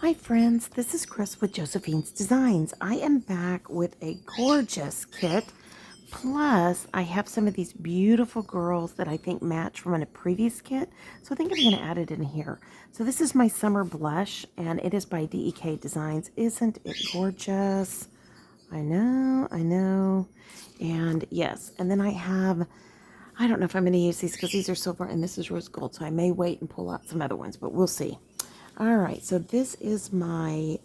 Hi friends, this is Chris with Josephine's Designs. I am back with a gorgeous kit. Plus, I have some of these beautiful girls that I think match from a previous kit. So I think I'm going to add it in here. So this is my summer blush and it is by DEK Designs. Isn't it gorgeous? I know, I know. And yes, and then I don't know if I'm going to use these because these are silver and this is rose gold. So I may wait and pull out some other ones, but we'll see. All right, so this is my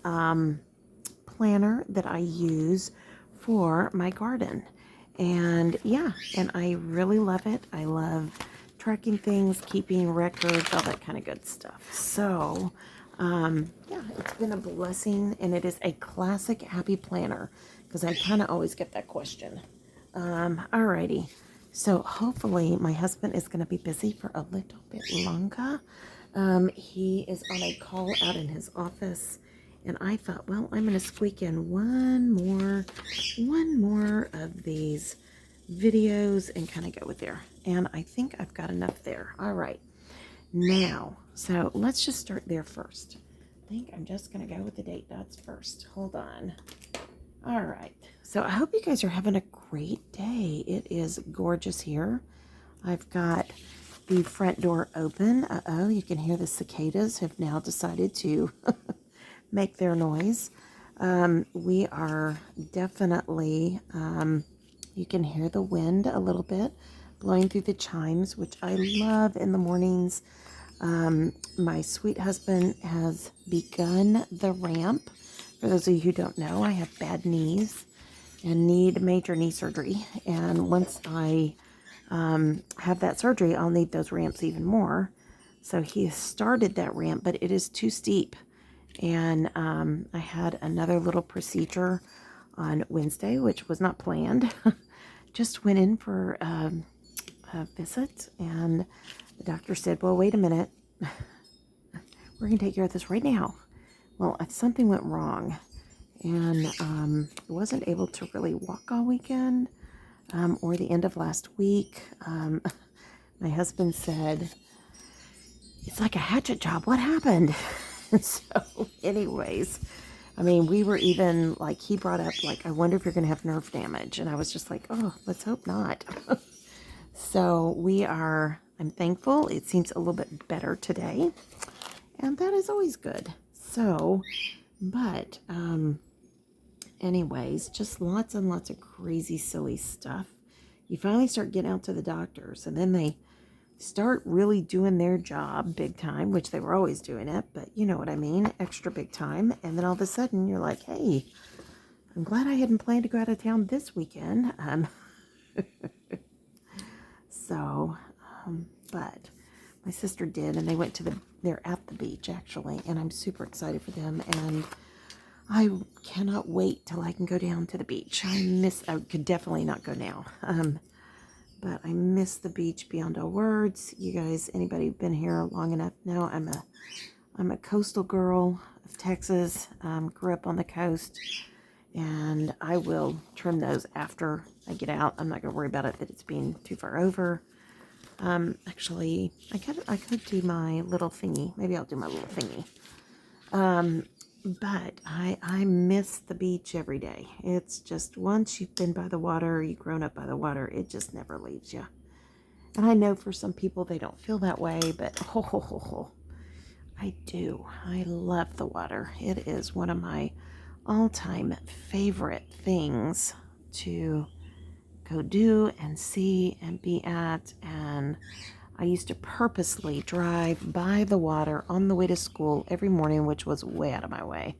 planner that I use for my garden. And yeah, and I really love it. I love tracking things, keeping records, all that kind of good stuff. So yeah, it's been a blessing, and it is a classic happy planner because I kind of always get that question. Alrighty, so hopefully my husband is going to be busy for a little bit longer. He is on a call out in his office, and I thought, well, I'm going to squeak in one more of these videos and kind of go with there. And I think I've got enough there. All right, now, so let's just start there first. I think I'm just going to go with the date dots first. Hold on. All right, so I hope you guys are having a great day. It is gorgeous here. I've got the front door open. Uh-oh, you can hear the cicadas have now decided to make their noise. We are definitely, you can hear the wind a little bit blowing through the chimes, which I love in the mornings. My sweet husband has begun the ramp. For those of you who don't know, I have bad knees and need major knee surgery. And once I have that surgery, I'll need those ramps even more. So he has started that ramp, but it is too steep. And I had another little procedure on Wednesday, which was not planned. Just went in for a visit, and the doctor said, well, wait a minute. We're going to take care of this right now. Well, something went wrong, and wasn't able to really walk all weekend. Or the end of last week. My husband said, it's like a hatchet job. What happened? So anyways, I mean, we were even like, he brought up like, I wonder if you're going to have nerve damage. And I was just like, oh, let's hope not. So I'm thankful. It seems a little bit better today. And that is always good. So, but anyways, just lots and lots of crazy, silly stuff. You finally start getting out to the doctors, and then they start really doing their job big time, which they were always doing it, but you know what I mean, extra big time. And then all of a sudden, you're like, hey, I'm glad I hadn't planned to go out of town this weekend. But my sister did, and they went they're at the beach, actually, and I'm super excited for them, and I cannot wait till I can go down to the beach. I could definitely not go now. But I miss the beach beyond all words. You guys, anybody been here long enough know I'm a coastal girl of Texas. Grew up on the coast, and I will trim those after I get out. I'm not gonna worry about it that it's being too far over. Actually, I could do my little thingy. Maybe I'll do my little thingy. But I miss the beach every day. It's just, once you've been by the water, you've grown up by the water, it just never leaves you. And I know for some people they don't feel that way, but I do. I love the water. It is one of my all-time favorite things to go do and see and be at. And I used to purposely drive by the water on the way to school every morning, which was way out of my way.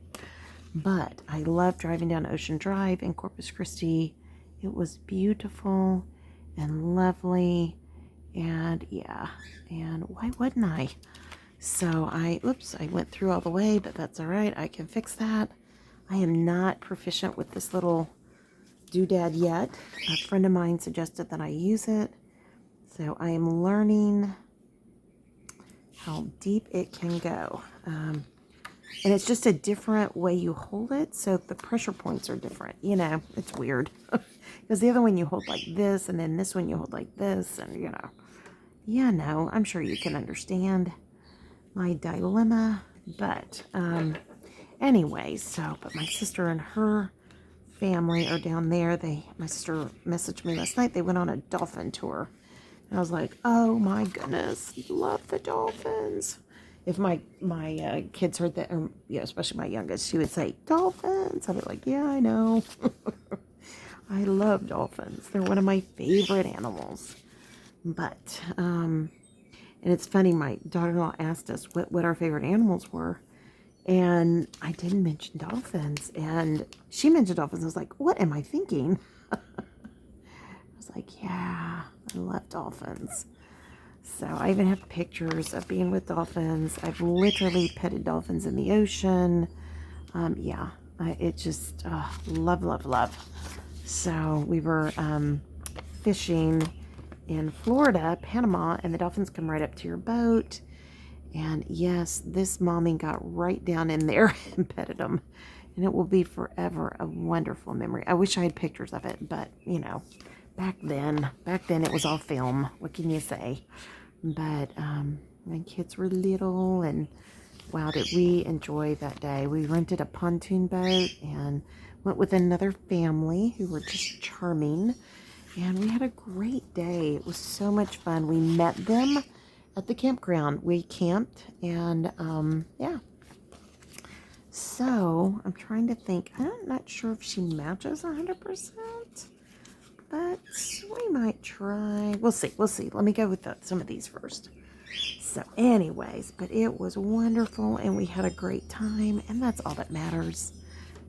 But I love driving down Ocean Drive in Corpus Christi. It was beautiful and lovely. And yeah, and why wouldn't I? So I went through all the way, but that's all right. I can fix that. I am not proficient with this little doodad yet. A friend of mine suggested that I use it. So I am learning how deep it can go. And it's just a different way you hold it. So the pressure points are different. You know, it's weird. Because the other one you hold like this, and then this one you hold like this. And, you know, yeah, no, I'm sure you can understand my dilemma. But Anyway, so, but my sister and her family are down there. My sister messaged me last night. They went on a dolphin tour. And I was like, oh my goodness, love the dolphins. If my kids heard that, or, especially my youngest, she would say, dolphins. I'd be like, yeah, I know. I love dolphins. They're one of my favorite animals. But, and it's funny, my daughter-in-law asked us what our favorite animals were. And I didn't mention dolphins. And she mentioned dolphins. I was like, what am I thinking? I was like, yeah, I love dolphins. So I even have pictures of being with dolphins. I've literally petted dolphins in the ocean. Yeah, it just, love, love, love. So we were fishing in Florida, Panama, and the dolphins come right up to your boat. And yes, this mommy got right down in there and petted them. And it will be forever a wonderful memory. I wish I had pictures of it, but, back then it was all film. What can you say? But my kids were little, and wow, did we enjoy that day. We rented a pontoon boat and went with another family who were just charming. And we had a great day. It was so much fun. We met them at the campground. We camped, and yeah. So I'm trying to think. I'm not sure if she matches 100%, but we might try. We'll see. We'll see. Let me go with some of these first. So anyways, but it was wonderful, and we had a great time, and that's all that matters.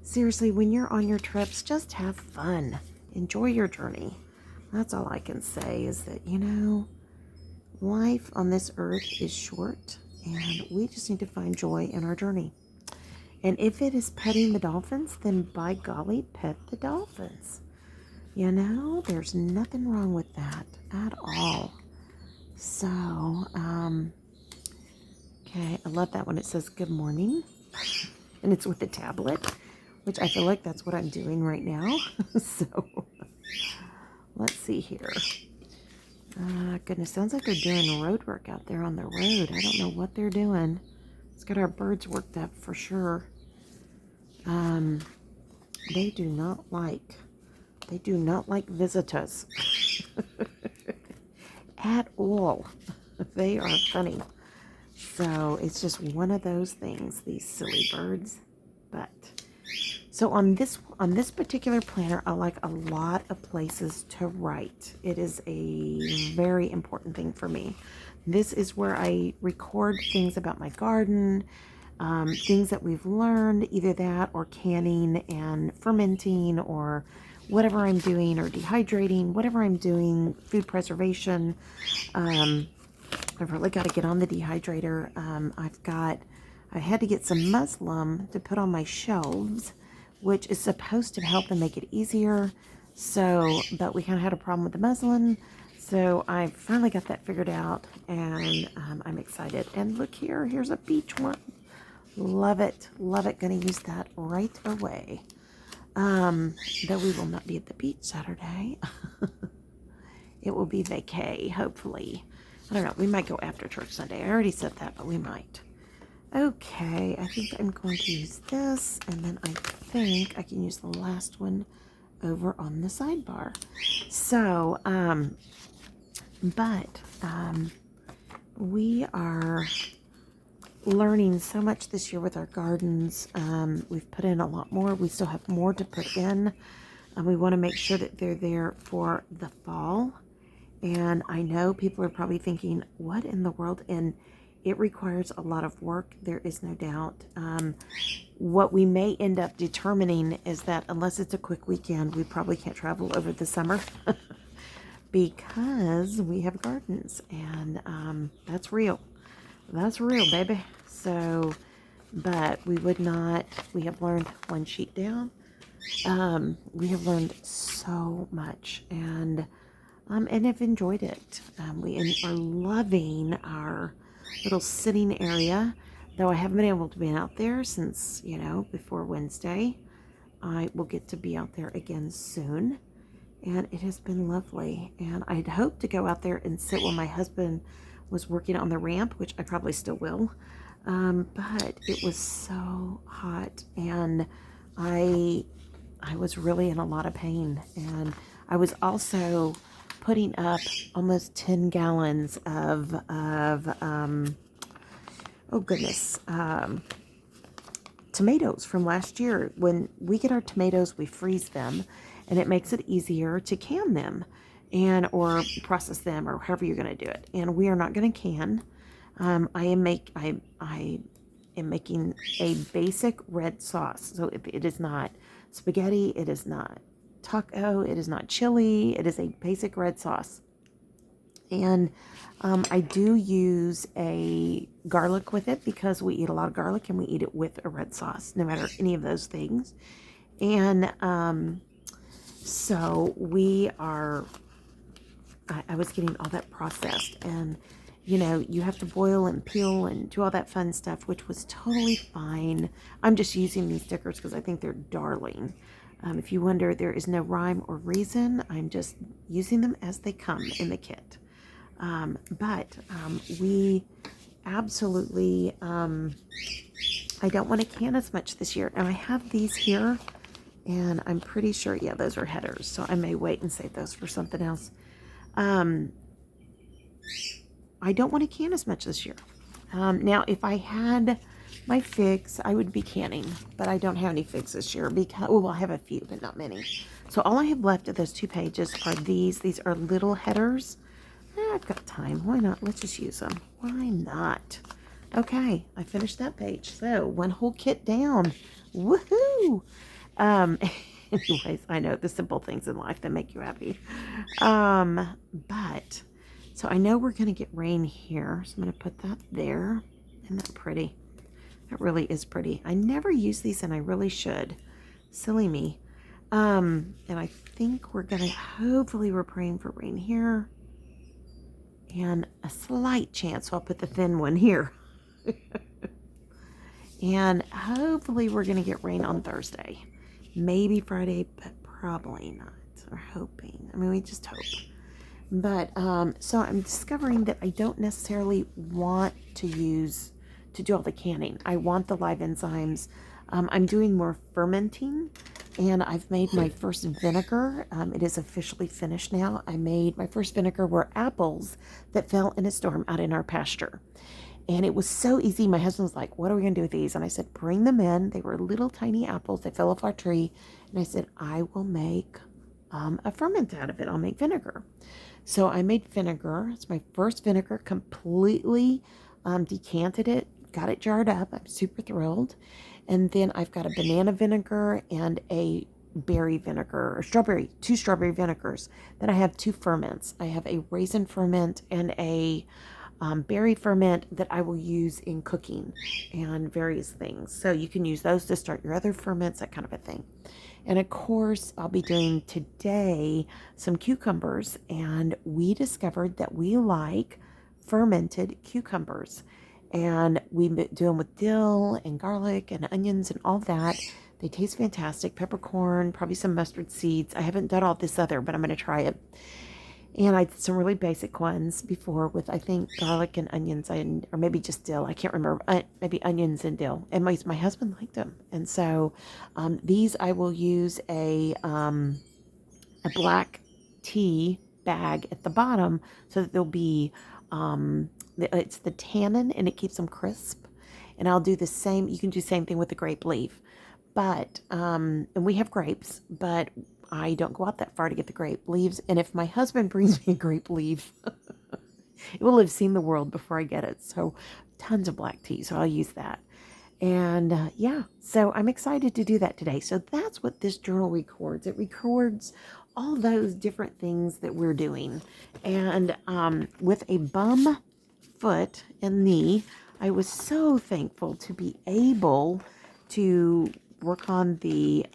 Seriously, when you're on your trips, just have fun. Enjoy your journey. That's all I can say is that, life on this earth is short, and we just need to find joy in our journey. And if it is petting the dolphins, then by golly, pet the dolphins. There's nothing wrong with that at all. So, okay, I love that when it says good morning, and it's with the tablet, which I feel like that's what I'm doing right now. So, let's see here. Goodness, sounds like they're doing road work out there on the road. I don't know what they're doing. Let's get our birds worked up for sure. They do not like visitors at all. They are funny. So it's just one of those things, these silly birds. But so on this particular planner, I like a lot of places to write. It is a very important thing for me. This is where I record things about my garden, things that we've learned, either that or canning and fermenting or whatever I'm doing, or dehydrating, whatever I'm doing, food preservation. I've really got to get on the dehydrator. I had to get some muslin to put on my shelves, which is supposed to help and make it easier. So, but we kind of had a problem with the muslin. So I finally got that figured out, and I'm excited. And look here, here's a beach one. Love it, love it. Gonna use that right away. Though we will not be at the beach Saturday. It will be vacay, hopefully. I don't know, we might go after church Sunday. I already said that, but we might. Okay, I think I'm going to use this, and then I think I can use the last one over on the sidebar. So, we are learning so much this year with our gardens. We've put in a lot more. We still have more to put in. We want to make sure that they're there for the fall. And I know people are probably thinking, what in the world? And it requires a lot of work. There is no doubt. What we may end up determining is that unless it's a quick weekend, we probably can't travel over the summer because we have gardens, and that's real. That's real, baby. So, but we have learned one sheet down. We have learned so much, and have enjoyed it. We are loving our little sitting area, though I haven't been able to be out there since, before Wednesday. I will get to be out there again soon, and it has been lovely. And I'd hoped to go out there and sit while my husband was working on the ramp, which I probably still will. But it was so hot, and I I was really in a lot of pain, and I was also putting up almost 10 gallons of oh goodness, tomatoes from last year. When we get our tomatoes, we freeze them, and it makes it easier to can them and or process them or however you're going to do it. And we are not going to can. I am making a basic red sauce. So it is not spaghetti, it is not taco, it is not chili, it is a basic red sauce. And I do use a garlic with it because we eat a lot of garlic and we eat it with a red sauce, no matter any of those things. And so we are, I was getting all that processed, and you know, you have to boil and peel and do all that fun stuff, which was totally fine. I'm just using these stickers because I think they're darling. If you wonder, there is no rhyme or reason. I'm just using them as they come in the kit. But we absolutely, I don't want to can as much this year. And I have these here, and I'm pretty sure, yeah, those are headers. So I may wait and save those for something else. I don't want to can as much this year. Now, if I had my figs, I would be canning, but I don't have any figs this year because, well, I have a few, but not many. So all I have left of those 2 pages are these. These are little headers. I've got time. Why not? Let's just use them. Why not? Okay, I finished that page. So 1 whole kit down. Woohoo! Anyways, I know the simple things in life that make you happy. But so I know we're going to get rain here. So I'm going to put that there. Isn't that pretty? That really is pretty. I never use these, and I really should. Silly me. And I think we're going to, hopefully we're praying for rain here. And a slight chance, so I'll put the thin one here. And hopefully we're going to get rain on Thursday. Maybe Friday, but probably not. We're hoping. I mean, we just hope. But, so I'm discovering that I don't necessarily want to do all the canning. I want the live enzymes. I'm doing more fermenting, and I've made my first vinegar. It is officially finished now. I made my first vinegar were apples that fell in a storm out in our pasture. And it was so easy. My husband was like, what are we going to do with these? And I said, bring them in. They were little tiny apples. They fell off our tree. And I said, I will make a ferment out of it. I'll make vinegar. So I made vinegar. It's my first vinegar, completely decanted it, got it jarred up. I'm super thrilled. And then I've got a banana vinegar and a berry vinegar, or strawberry, 2 strawberry vinegars. Then I have 2 ferments. I have a raisin ferment and a berry ferment that I will use in cooking and various things. So you can use those to start your other ferments, that kind of a thing. And of course, I'll be doing today some cucumbers, and we discovered that we like fermented cucumbers. And we do them with dill and garlic and onions and all that. They taste fantastic. Peppercorn, probably some mustard seeds. I haven't done all this other, but I'm going to try it. And I did some really basic ones before with, I think, garlic and onions, or maybe just dill. I can't remember. Maybe onions and dill. And my husband liked them. And so these I will use a black tea bag at the bottom so that there'll be, it's the tannin and it keeps them crisp. And I'll do the same. You can do the same thing with the grape leaf. But, and we have grapes, but I don't go out that far to get the grape leaves. And if my husband brings me a grape leaf, it will have seen the world before I get it. So tons of black tea. So I'll use that. And yeah, so I'm excited to do that today. So that's what this journal records. It records all those different things that we're doing. And with a bum foot and knee, I was so thankful to be able to work on the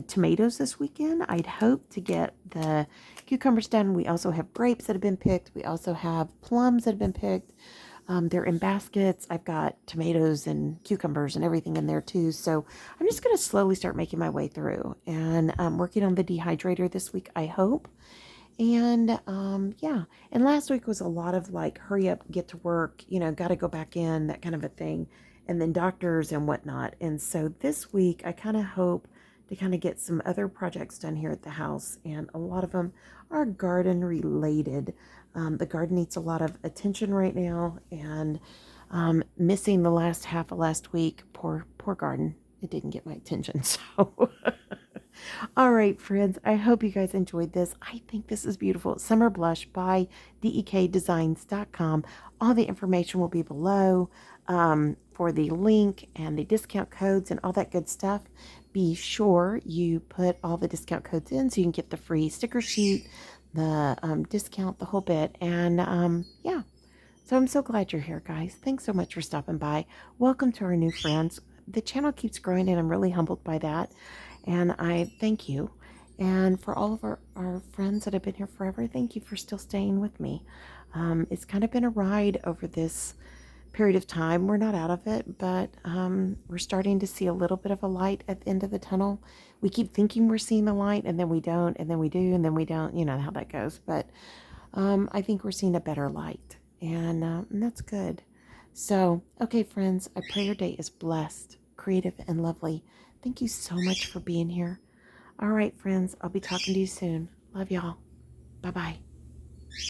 tomatoes this weekend. I'd hoped to get the cucumbers done. We also have grapes that have been picked. We also have plums that have been picked. They're in baskets. I've got tomatoes and cucumbers and everything in there too. So I'm just going to slowly start making my way through. And I'm working on the dehydrator this week, I hope. And yeah, and last week was a lot of like, hurry up, get to work, got to go back in, that kind of a thing. And then doctors and whatnot. And so this week, I kind of hope to kind of get some other projects done here at the house. And a lot of them are garden related. The garden needs a lot of attention right now. And missing the last half of last week, poor garden. It didn't get my attention. So. All right, friends, I hope you guys enjoyed this. I think this is beautiful. Summer Blush by dekdesigns.com. All the information will be below for the link and the discount codes and all that good stuff. Be sure you put all the discount codes in so you can get the free sticker sheet, the discount, the whole bit. And yeah, so I'm so glad you're here, guys. Thanks so much for stopping by. Welcome to our new friends. The channel keeps growing, and I'm really humbled by that. And I thank you. And for all of our friends that have been here forever, thank you for still staying with me. It's kind of been a ride over this period of time. We're not out of it, but we're starting to see a little bit of a light at the end of the tunnel. We keep thinking we're seeing the light, and then we don't, and then we do, and then we don't. You know how that goes. But I think we're seeing a better light, and that's good. So, okay, friends, I pray your day is blessed, creative, and lovely. Thank you so much for being here. All right, friends, I'll be talking to you soon. Love y'all. Bye bye.